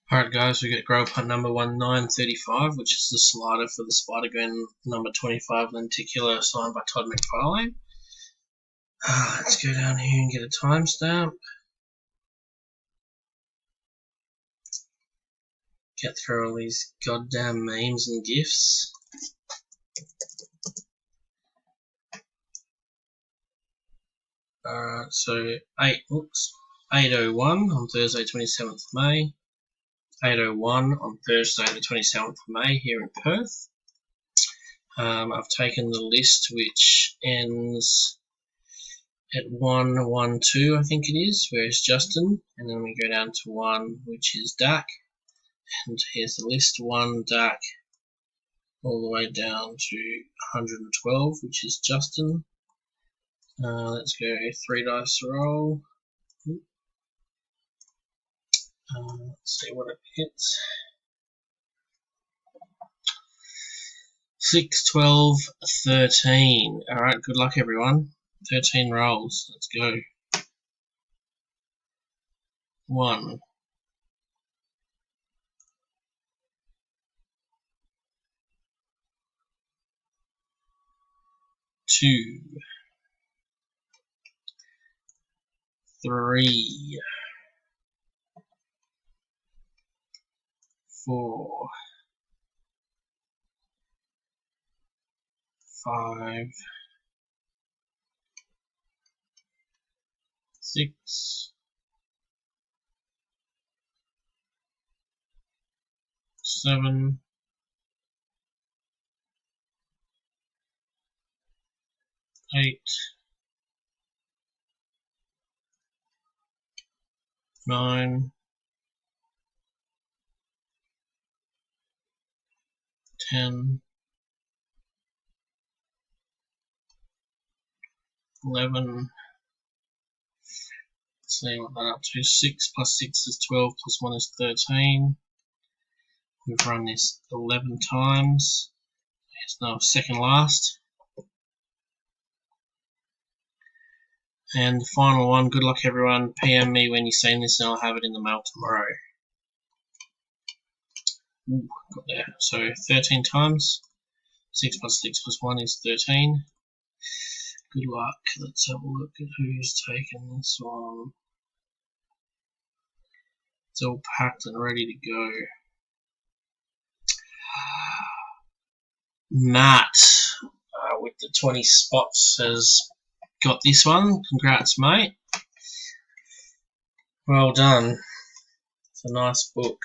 Alright guys, we get Grail punt number 1935, which is the slider for the Spider Gwen number 25 lenticular signed by Todd McFarlane. Let's go down here and get a timestamp. Get through all these goddamn memes and GIFs. So 8:01 on Thursday 27th of May. 8:01 on Thursday the 27th of May here in Perth. I've taken the list which ends at 112, I think it is, where is Justin, and then we go down to 1, which is Dak, and here's the list: 1 Dak, all the way down to 112, which is Justin. Let's go 3 dice roll. Let's see what it hits. 6, 12, 13. Alright, good luck everyone. 13 rolls. Let's go. 1. 2. 3. 4. 5. 6. 7. 8. 9. 10. 11. Let's see what that up to. 6 plus 6 is 12, plus 1 is 13. We've run this 11 times. It's now second last. And the final one, good luck everyone. PM me when you've seen this and I'll have it in the mail tomorrow. Ooh, got there. So 13 times. 6 plus 6 plus 1 is 13. Good luck. Let's have a look at who's taken this one. It's all packed and ready to go. Matt, with the 20 spots, has got this one. Congrats, mate. Well done. It's a nice book.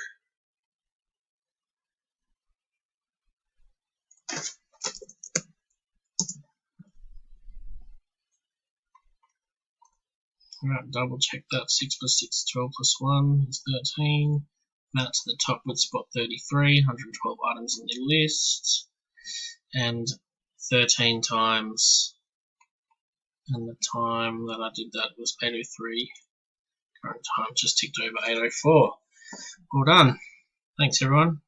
Alright, double check that. 6 plus 6 is 12 plus 1 is 13. Matt's at the top with spot 33, 112 items in your list. And 13 times. And the time that I did that was 8:03. Current time just ticked over 8:04. Well done. Thanks everyone.